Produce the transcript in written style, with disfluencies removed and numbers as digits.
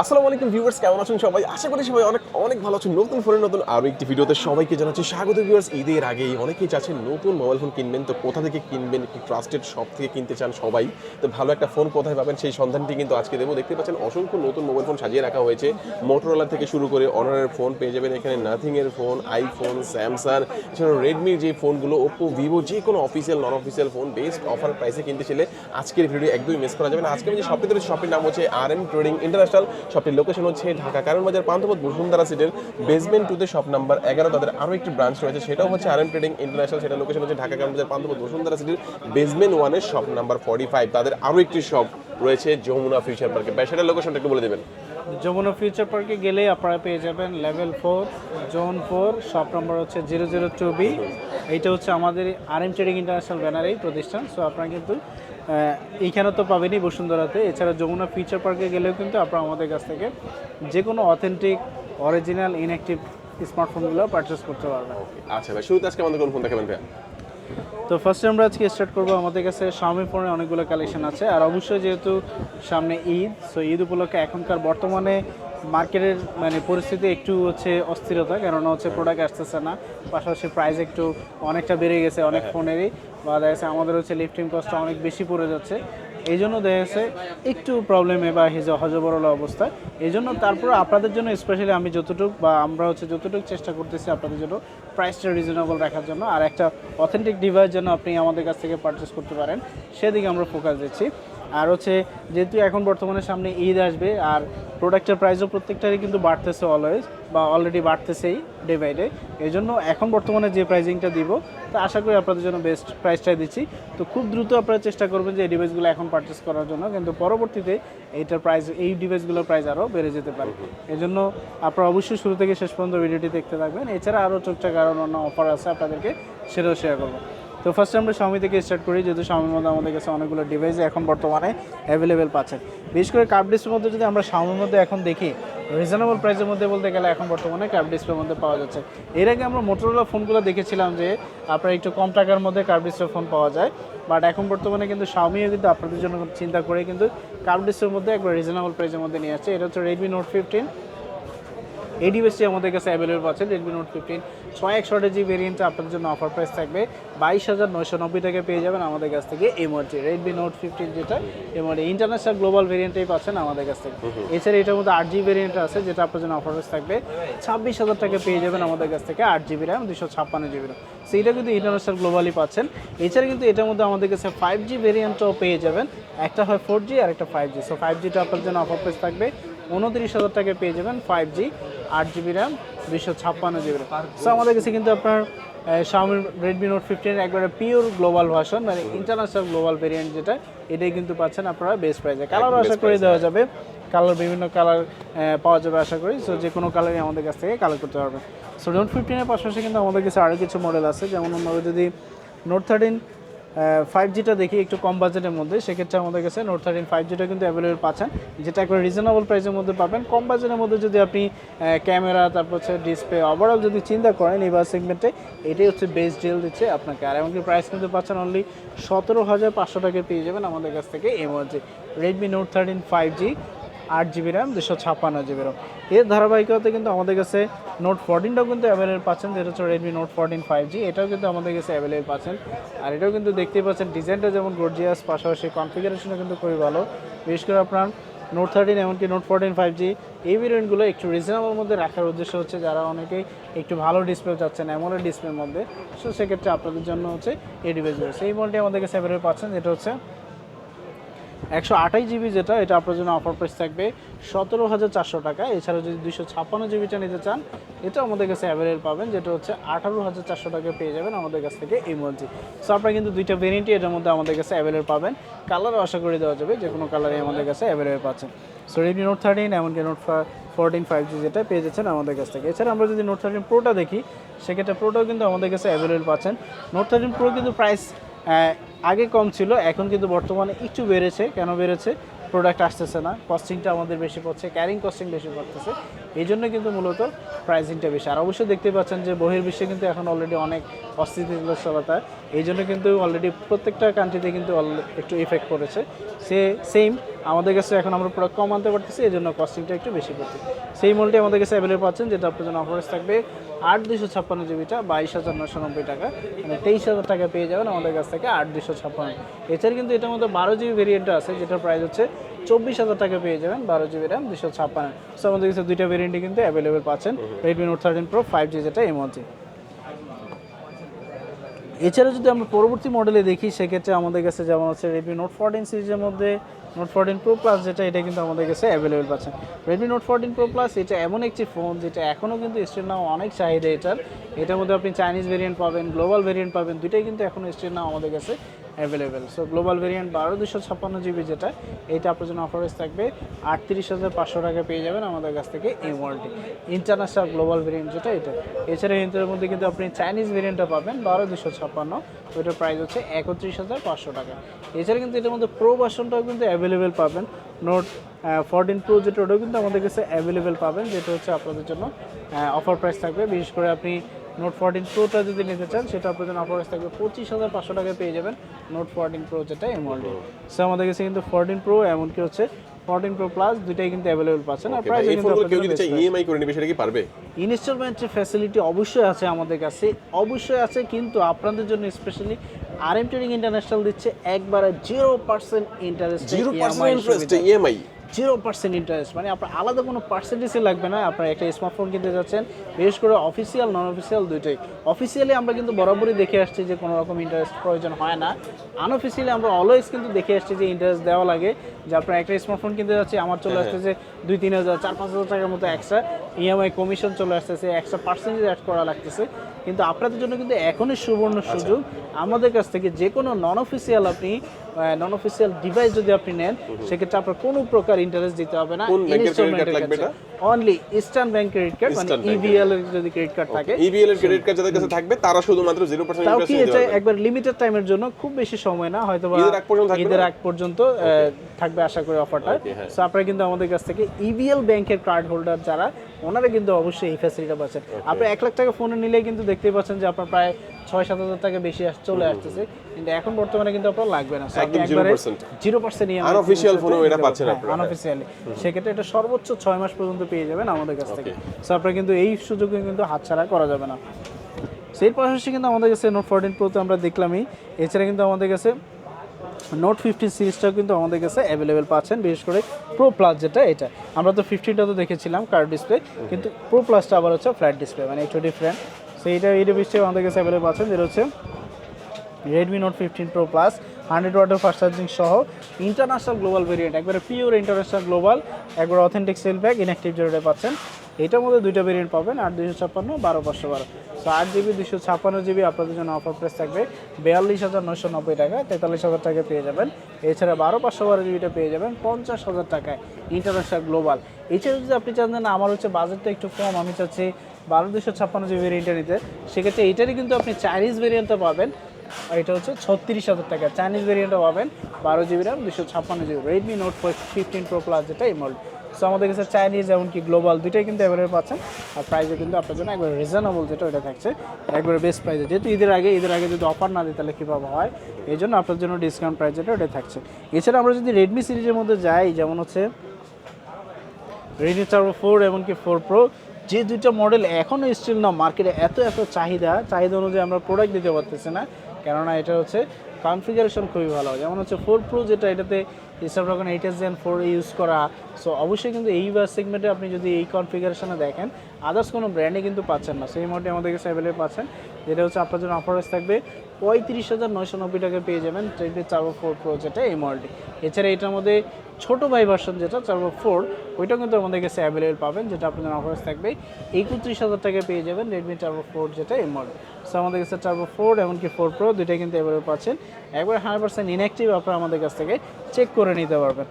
আসসালামু আলাইকুম ভিউয়ার্স, কেমন আছেন সবাই? আশা করি সবাই অনেক অনেক ভালো আছেন। নতুন ফোনের নতুন আরও একটি ভিডিওতে সবাইকে জানাচ্ছি স্বাগত। ভিউয়ার্স, ঈদের আগেই অনেকেই চাচ্ছেন নতুন মোবাইল ফোন কিনবেন, তো কোথা থেকে কিনবেন, একটি ট্রাস্টেড শপ থেকে কিনতে চান সবাই। তো ভালো একটা ফোন কোথায় পাবেন সেই সন্ধানটি কিন্তু আজকে দেবো। দেখতে পাচ্ছেন অসংখ্য নতুন মোবাইল ফোন সাজিয়ে রাখা হয়েছে। মোটরোলা থেকে শুরু করে অনারের ফোন পেয়ে যাবেন এখানে, নাথিংয়ের ফোন, আইফোন, স্যামসাং, এছাড়াও রেডমির যে ফোনগুলো, ওপ্পো, ভিভো, যে কোনো অফিসিয়াল নন অফিসিয়াল ফোন বেস্ট অফার প্রাইসে কিনতে চাইলে আজকের ভিডিও একদমই মিস করা যাবে না। আজকে আমি যে শপটি ধরেছি, শপটির নাম হচ্ছে RM ট্রেডিং ইন্টারন্যাশনাল। শপটির লোকেশন হচ্ছে ঢাকা কারণ বাজার পান্থপথ বসুন্ধরা সিটির বেসমেন্ট 2 তে শপ নাম্বার 11। তাদের আরও একটি ব্রাঞ্চ রয়েছে, সেটাও হচ্ছে RM ট্রেডিং ইন্টারন্যাশনাল। সেটা লোকেশন হচ্ছে ঢাকা কারণ বাজার পান্থপথ বসুন্ধরা সিটির বেসমেন্ট 1 এর শপ নাম্বার 45। তাদের আরও একটি শপ রয়েছে যমুনা ফিউচার পার্কে। সেটার লোকেশনটা একটু বলে দেবেন। যমুনা ফিউচার পার্কে গেলে আপনারা পেয়ে যাবেন লেভেল 4 জোন 4 শপ নম্বর হচ্ছে 002B। এইটা হচ্ছে আমাদের RM ট্রেডিং ইন্টারন্যাশনাল ব্যানারেই প্রতিষ্ঠান। সো আপনারা কিন্তু এইখানে তো পাবেনই বসুন্ধরাতে, এছাড়া যমুনা ফিউচার পার্কে গেলেও কিন্তু আপনারা আমাদের কাছ থেকে যে কোনো অথেন্টিক অরিজিনাল ইনঅ্যাক্টিভ স্মার্টফোনগুলো পারচেস করতে পারবেন। আচ্ছা ভাই, শুরুতে আজকে আমাদের কোন ফোন দেখাবেন ভাই? তো ফার্স্টে আমরা আজকে স্টার্ট করবো, আমাদের কাছে Xiaomi ফোনের অনেকগুলো কালেকশন আছে। আর অবশ্যই যেহেতু সামনে ঈদ, সো ঈদ উপলক্ষে এখনকার বর্তমানে মার্কেটের পরিস্থিতি একটু হচ্ছে অস্থিরতা, কেননা হচ্ছে প্রোডাক্ট আসতেছে না, পাশাপাশি প্রাইস একটু অনেকটা বেড়ে গেছে অনেক ফোনেরই, বা দেখা যাচ্ছে আমাদের হচ্ছে লিফটিং কস্টটা অনেক বেশি পড়ে যাচ্ছে। এই জন্য দেখা যাচ্ছে একটু প্রবলেমে বা হজবরল অবস্থায়। এই জন্য তারপর আপনাদের জন্য স্পেশালি আমি যতটুকু বা আমরা হচ্ছে যতটুকু চেষ্টা করতেছি আপনাদের জন্য প্রাইসটা রিজনেবল রাখার জন্য, আর একটা অথেন্টিক ডিভাইস যেন আপনি আমাদের কাছ থেকে পারচেস করতে পারেন সেদিকে আমরা ফোকাস দিচ্ছি। আর হচ্ছে যেহেতু এখন বর্তমানে সামনে ঈদ আসবে, আর প্রোডাক্টের প্রাইসও প্রত্যেকটারই কিন্তু বাড়তেছে অলওয়েজ, বা অলরেডি বাড়তেছেই ডে বাই ডে। এই জন্য এখন বর্তমানে যে প্রাইজিংটা দিব, তা আশা করি আপনাদের জন্য বেস্ট প্রাইসটাই দিচ্ছি। তো খুব দ্রুত আপনারা চেষ্টা করবেন যে এই ডিভাইসগুলো এখন পারচেস করার জন্য, কিন্তু পরবর্তীতে এইটার প্রাইস, এই ডিভাইসগুলোর প্রাইস আরও বেড়ে যেতে পারে। এই জন্য আপনারা অবশ্যই শুরু থেকে শেষ পর্যন্ত ভিডিওটি দেখতে থাকবেন। এছাড়া আরও টুকটাক কারণ অন্য অফার আছে আপনাদেরকে, সেটাও শেয়ার করবো। তো ফার্স্টে আমরা Xiaomi থেকে স্টার্ট করি, যেহেতু Xiaomiর মধ্যে আমাদের কাছে অনেকগুলো ডিভাইস এখন বর্তমানে অ্যাভেলেবেল পাচ্ছেন। বিশেষ করে কার্ভ ডিসপ্লের মধ্যে যদি আমরা Xiaomiর মধ্যে এখন দেখি, রিজনেবল প্রাইসের মধ্যে বলতে গেলে এখন বর্তমানে কার্ভ ডিসপ্লের মধ্যে পাওয়া যাচ্ছে। এর আগে আমরা মোটরোলা ফোনগুলো দেখেছিলাম যে আপনার একটু কম টাকার মধ্যে কার্ভ ডিসপ্লে ফোন পাওয়া যায়, বাট এখন বর্তমানে কিন্তু Xiaomiও কিন্তু আপনাদের জন্য চিন্তা করে কিন্তু কার্ভ ডিসপ্লের মধ্যে একবার রিজনেবল প্রাইসের মধ্যে নিয়ে আসছে। এটা হচ্ছে Redmi Note 15। এই ডিভাইসটি আমাদের কাছে অ্যাভেলেবল পাচ্ছেন। Redmi Note 15 6128GB ভেরিয়েন্টে আপনাদের জন্য অফার প্রাইস থাকবে 22,990 টাকায় পেয়ে যাবেন আমাদের কাছ থেকে এই মুহূর্তে Redmi Note 15, যেটা এই মুহূর্তে ইন্টারন্যাশনাল গ্লোবাল ভেরিয়েন্টেই পাচ্ছেন আমাদের কাছ থেকে। এছাড়া এটার মধ্যে 8GB ভেরিয়েন্ট আছে, যেটা আপনার জন্য অফার প্রাইস থাকবে 26,000 টাকা পেয়ে যাবেন আমাদের কাছ থেকে, 8GB RAM 256GB RAM। সেইটা কিন্তু ইন্টারন্যাশনাল গ্লোবালি পাচ্ছেন। এছাড়া কিন্তু এটার মধ্যে আমাদের কাছে 5G ভেরিয়েন্টও পেয়ে যাবেন, একটা হয় 4G আর একটা 5G। সো 5Gটা আপনার জন্য অফার প্রাইস থাকবে 29,000 টাকায় পেয়ে যাবেন 5G, 8GB RAM 256GB RAM। So আমাদের কাছে কিন্তু আপনার Xiaomi Redmi Note 15 একবারে পিওর গ্লোবাল ভার্সন, মানে ইন্টারন্যাশনাল গ্লোবাল ভেরিয়েন্ট যেটা, এটাই কিন্তু পাচ্ছেন আপনারা বেস্ট প্রাইসে। কালারও আশা করে দেওয়া যাবে, কালার বিভিন্ন কালার পাওয়া যাবে আশা করি। সো যে কোনো কালারই আমাদের কাছ থেকে কালার করতে পারবেন। সো Note 15-এর পাশাপাশি কিন্তু আমাদের কাছে আরও কিছু মডেল আছে, যেমন আমরা যদি Note 13 5Gটা দেখি একটু কম বাজেটের মধ্যে, সেক্ষেত্রে আমাদের কাছে Note 13 5Gটা কিন্তু অ্যাভেলেবল পাচ্ছেন, যেটা একবার রিজনেবল প্রাইসের মধ্যে পাবেন। কম বাজেটের মধ্যে যদি আপনি ক্যামেরা, তারপর হচ্ছে ডিসপ্লে, ওভারঅল যদি চিন্তা করেন এই বাস সেগমেন্টে, এটাই হচ্ছে বেস্ট ডিল দিচ্ছে আপনাকে। আর এমনকি প্রাইস কিন্তু পাচ্ছেন অনলি 17,500 টাকায় পেয়ে যাবেন আমাদের কাছ থেকে এই মুহূর্তে Redmi Note 13 5G, 8GB RAM 256GB RAM। এর ধারাবাহিকতায় কিন্তু আমাদের কাছে Note 14টাও কিন্তু অ্যাভেলেবল পাচ্ছেন, যেটা হচ্ছে Redmi Note 14 5G। এটাও কিন্তু আমাদের কাছে অ্যাভেলেবল পাচ্ছেন। আর এটাও কিন্তু দেখতেই পাচ্ছেন ডিজাইনটা যেমন গর্জিয়াস, পাশাপাশি কনফিগারেশনও কিন্তু খুবই ভালো। বিশেষ করে আপনার Note 13 এমনকি Note 14 5G এই ভেরিয়েন্টগুলো একটু রিজনেবল মধ্যে রাখার উদ্দেশ্য হচ্ছে যারা অনেকেই একটু ভালো ডিসপ্লে চাচ্ছেন অ্যামোলেড ডিসপ্লের মধ্যে, সো সেক্ষেত্রে আপনাদের জন্য হচ্ছে এই ডিভাইসগুলো। সেই মডেলটি আমাদের কাছে অ্যাভেলেবল পাচ্ছেন, যেটা হচ্ছে 128GB, যেটা এটা আপনার জন্য অফার প্রাইস থাকবে 17,400 টাকা। এছাড়া যদি 256GBটা নিতে চান, এটা আমাদের কাছে অ্যাভেলেবল পাবেন, যেটা হচ্ছে 18,400 টাকায় পেয়ে যাবেন আমাদের কাছ থেকে এই মুহূর্তে। সো আপনারা কিন্তু দুইটা ভেরিয়েন্টই এটার মধ্যে আমাদের কাছে অ্যাভেলেবল পাবেন, কালারও আশা করে দেওয়া যাবে, যে কোনো কালারই আমাদের কাছে অ্যাভেলেবল পাচ্ছেন। সো Redmi Note 13 এমনকি Note 14 5G যেটা পেয়ে যাচ্ছেন আমাদের কাছ থেকে। এছাড়া আমরা যদি Note 13 Proটা দেখি, সেক্ষেত্রে Proটাও কিন্তু আমাদের কাছে অ্যাভেলেবল পাচ্ছেন। Note 13 Pro কিন্তু প্রাইস আগে কম ছিল, এখন কিন্তু বর্তমানে একটু বেড়েছে। কেন বেড়েছে? প্রোডাক্ট আসতেছে না, কস্টিংটা আমাদের বেশি পড়ছে, ক্যারিং কস্টিং বেশি পড়তেছে, এই জন্য কিন্তু মূলত প্রাইসিংটা বেশি। আর অবশ্যই দেখতে পাচ্ছেন যে বহির্বিশ্বে কিন্তু এখন অলরেডি অনেক অস্থিতিশীলতা, এই জন্য কিন্তু অলরেডি প্রত্যেকটা কান্ট্রিতে কিন্তু একটু ইফেক্ট পড়েছে। সেম আমাদের কাছে এখন আমরা প্রোডাক্ট কম আনতে পারতেছি, এই জন্য কস্টিংটা একটু বেশি পড়ছে। সেই মডেলটি আমাদের কাছে অ্যাভেলেবল পাচ্ছেন, যেটা আপনার জন্য অফারেস থাকবে 8,256 জিবিটা 22,990 টাকা, মানে 23,000 টাকা পেয়ে যাবেন আমাদের কাছ থেকে 8,256। এছাড়া কিন্তু এটার মধ্যে 12 জিবি ভেরিয়েন্ট আছে, যেটার প্রাইস হচ্ছে 24,000 টাকা পেয়ে যাবেন 12 জিবি র্যাম 256। সো আমাদের কাছে দুইটা ভেরিয়েন্টই কিন্তু অ্যাভেলেবল পাচ্ছেন, Redmi Note 13 Pro 5G যেটা M1G। এছাড়া যদি আমরা পরবর্তী মডেলে দেখি, সেক্ষেত্রে আমাদের কাছে যেমন হচ্ছে Redmi Note 14 সিরিজের মধ্যে Note 14 Pro Plus যেটা, এটা কিন্তু আমাদের কাছে অ্যাভেলেবল পাচ্ছেন। Redmi Note 14 Pro Plus এটা এমন একটি ফোন যেটা এখনও কিন্তু স্টিল নাও অনেক চাহিদা এটার মধ্যে আপনি চাইনিজ ভেরিয়েন্ট পাবেন, গ্লোবাল ভেরিয়েন্ট পাবেন, দুইটাই কিন্তু এখনও স্টিল নাও আমাদের কাছে available. So global variant 12,256 GB যেটা, এটা আপনার জন্য অফারেস থাকবে 38,500 টাকা পেয়ে যাবেন আমাদের কাছ থেকে এই মডেলটি। ইন্টারন্যাশনাল গ্লোবাল ভেরিয়েন্ট যেটা এটা। এছাড়া এর মধ্যে কিন্তু আপনি চাইনিজ ভেরিয়েন্টটা পাবেন 12,256, ওইটার প্রাইস হচ্ছে 31,500 টাকা। এছাড়া কিন্তু এটার মধ্যে প্রো ভার্সনটাও কিন্তু অ্যাভেলেবেল পাবেন, নোট 14 প্রো যেটা, ওটাও কিন্তু আমাদের কাছে অ্যাভেলেবেল পাবেন, যেটা হচ্ছে আপনাদের জন্য অফার প্রাইস থাকবে। বিশেষ করে আপনি নোট 14 প্রোটা যদি নিতে চান, সেটা আপনার জন্য অফার প্রাইস থাকবে 25,500 টাকায় পেয়ে যাবেন নোট 14 প্রো যেটা এই মডেল। সো আমাদের কাছে কিন্তু 14 প্রো এমনকি হচ্ছে 14 প্রো প্লাস দুইটাই কিন্তু অ্যাভেলেবল পাচ্ছেন। আর প্রাইস এই ফোনগুলো কেউ যদি চায় ইএমআই করে নেবে, সেটা কি পারবে? ইনস্টলমেন্টের ফ্যাসিলিটি অবশ্যই আছে আমাদের কাছে, অবশ্যই আছে, কিন্তু আপনাদের জন্য স্পেশালি RM ট্রেডিং ইন্টারন্যাশনাল দিচ্ছে একবারে 0% ইন্টারেস্ট, 0% ইন্টারেস্ট ইএমআই, 0% ইন্টারেস্ট, মানে আপনার আলাদা কোনো পার্সেন্টেজই লাগবে না। আপনার একটা স্মার্টফোন কিনতে যাচ্ছেন, বিশেষ করে অফিসিয়াল নন অফিসিয়াল দুইটাই। অফিসিয়ালি আমরা কিন্তু বরাবরই দেখে আসছি যে কোনো রকম ইন্টারেস্ট প্রয়োজন হয় না। আনঅফিসিয়ালি আমরা অলওয়েজ কিন্তু দেখে আসছি যে ইন্টারেস্ট দেওয়া লাগে, যে আপনার একটা স্মার্টফোন কিনতে যাচ্ছি, আমার চলে আসতেছে 2-3 হাজার 4-5 হাজার টাকার মতো এক্সট্রা ইএমআই কমিশন চলে আসতেছে, এক্সট্রা পার্সেন্টেজ অ্যাড করা লাগতেছে। কিন্তু আপনাদের জন্য কিন্তু এখনই সুবর্ণ সুযোগ, আমাদের কাছ থেকে যে কোনো নন অফিসিয়াল ডিভাইস যদি আপনি নেন, সেক্ষেত্রে আপনার কোনো প্রকার ইন্টারেস্ট দিতে হবে না। Only eastern bank credit card, মানে ইবিএল এর যদি ক্রেডিট কার্ড থাকে, ইবিএল এর ক্রেডিট কার্ড যাদের কাছে থাকবে তারা শুধুমাত্র 0% ইন্টারেস্ট নিতে পারবে। এটা একবার লিমিটেড টাইমের জন্য, খুব বেশি সময় না, হয়তো ঈদের আগ পর্যন্ত থাকবে আশা করি অফারটা। সো আপনারা কিন্তু আমাদের কাছ থেকে ইবিএল ব্যাংকের কার্ড হোল্ডার যারা, ওনারা কিন্তু অবশ্যই এই ফ্যাসিলিটিটা পাচ্ছেন। আপনি 1 লাখ টাকা ফোনে নিলে কিন্তু দেখতেই পাচ্ছেন যে আপনার প্রায় 6-7 হাজার টাকা বেশি চলে আসতেছে, কিন্তু এখন বর্তমানে কিন্তু আপনার লাগবে না। একদম 0% ইএমআই আনঅফিশিয়াল ফোনও এটা পাচ্ছেন আপনারা, আনঅফিশিয়ালি। সেক্ষেত্রে এটা সর্বোচ্চ 6 মাস পর্যন্ত পেয়ে যাবেন আমাদের কাছ থেকে। সো আপনারা কিন্তু এই সুযোগে কিন্তু হাতছাড়া করা যাবে না। সেই পাশাপাশি কিন্তু আমাদের কাছে নোট 14 প্রোতে আমরা দেখলামই, এছাড়া কিন্তু আমাদের কাছে নোট 15 সিরিজটাও কিন্তু আমাদের কাছে অ্যাভেলেবেল পাচ্ছেন, বিশেষ করে প্রো প্লাস যেটা, এটা আমরা তো 15টা তো দেখেছিলাম কার্ভ ডিসপ্লে, কিন্তু প্রো প্লাসটা আবার হচ্ছে ফ্ল্যাট ডিসপ্লে, মানে একটু ডিফারেন্ট। সো এইটা বিষয়ে আমাদের কাছে অ্যাভেলেবল পাচ্ছেন, যেটা হচ্ছে Redmi Note 15 Pro Plus 100 ওয়াটের ফাস্ট চার্জিং সহ ইন্টারন্যাশনাল গ্লোবাল ভেরিয়েন্ট, একবারে পিওর ইন্টারন্যাশনাল গ্লোবাল, একবার অথেন্টিক সেল ব্যাগ, ইনঅ্যাক্টিভ জেরোটা পাচ্ছেন। এটার মধ্যে দুইটা ভেরিয়েন্ট পাবেন, 8,256, 12,512। সো 8GB 256GB আপনাদের জন্য অফার প্রাইস থাকবে 42,990 টাকা, 43,000 টাকায় পেয়ে যাবেন। এছাড়া 12,512GBটা পেয়ে যাবেন 50,000 টাকায় ইন্টারন্যাশনাল গ্লোবাল। এছাড়া যদি আপনি চান না আমার হচ্ছে বাজেটটা একটু কম, আমি চাচ্ছি 12,256GB ভেরিয়েন্টটা নিতে, সেক্ষেত্রে এইটারই কিন্তু আপনি চাইনিজ ভেরিয়েন্টটা পাবেন, এটা হচ্ছে 36,000 টাকা। চাইনিজ ভেরিয়েন্টটা পাবেন 12GB RAM 256GB Redmi Note 15 Pro Plus যেটা এই মডেল। সো আমাদের কাছে চাইনিজ এমনকি গ্লোবাল দুইটাই কিন্তু অ্যাভেলেবল পাচ্ছেন, আর প্রাইসও কিন্তু আপনার জন্য একবার রিজনেবল যেটা ওইটা থাকছে একবারে বেস্ট প্রাইসে। যেহেতু ঈদের আগে যদি অফার না দিই তাহলে কীভাবে হয়, এই জন্য আপনার জন্য ডিসকাউন্ট প্রাইস যেটা ওটা থাকছে। এছাড়া আমরা যদি রেডমি সিরিজের মধ্যে যাই, যেমন হচ্ছে Redmi Turbo 4 এমনকি 4 Pro, যে দুইটা মডেল এখনও স্টিল না মার্কেটে এত চাহিদা অনুযায়ী আমরা প্রোডাক্ট দিতে পারতেছি না, কেননা এটা হচ্ছে কনফিগারেশন খুবই ভালো। যেমন হচ্ছে 4 Pro যেটা, এটাতে স্ন্যাপড্রাগন 8 Gen 4 ইউজ করা। সো অবশ্যই কিন্তু এই সেগমেন্টে আপনি যদি এই কনফিগারেশনে দেখেন, আদার্স কোনো ব্র্যান্ডে কিন্তু পাচ্ছেন না। সেই মডেলটি আমাদের কাছে অ্যাভেলেবল পাচ্ছেন, যেটা হচ্ছে আপনার জন্য অফার থাকবে 35,990 টাকায় পেয়ে যাবেন Redmi Turbo 4 Pro যেটা এই মডেলটি। এছাড়া এটার মধ্যে ছোটো ভাই ভার্সন যেটা Turbo 4, ওইটাও কিন্তু আমাদের কাছে অ্যাভেলেবল পাবেন, যেটা আপনাদের অফার থাকবে 31,000 টাকায় পেয়ে যাবেন Redmi Turbo 4 যেটা এই মডেল। সো আমাদের কাছে Turbo 4 এমনকি 4 Pro দুইটাই কিন্তু অ্যাভেলেবল পাচ্ছেন, একবার 100% ইনঅ্যাক্টিভ আপনারা আমাদের কাছ থেকে চেক করে নিতে পারবেন।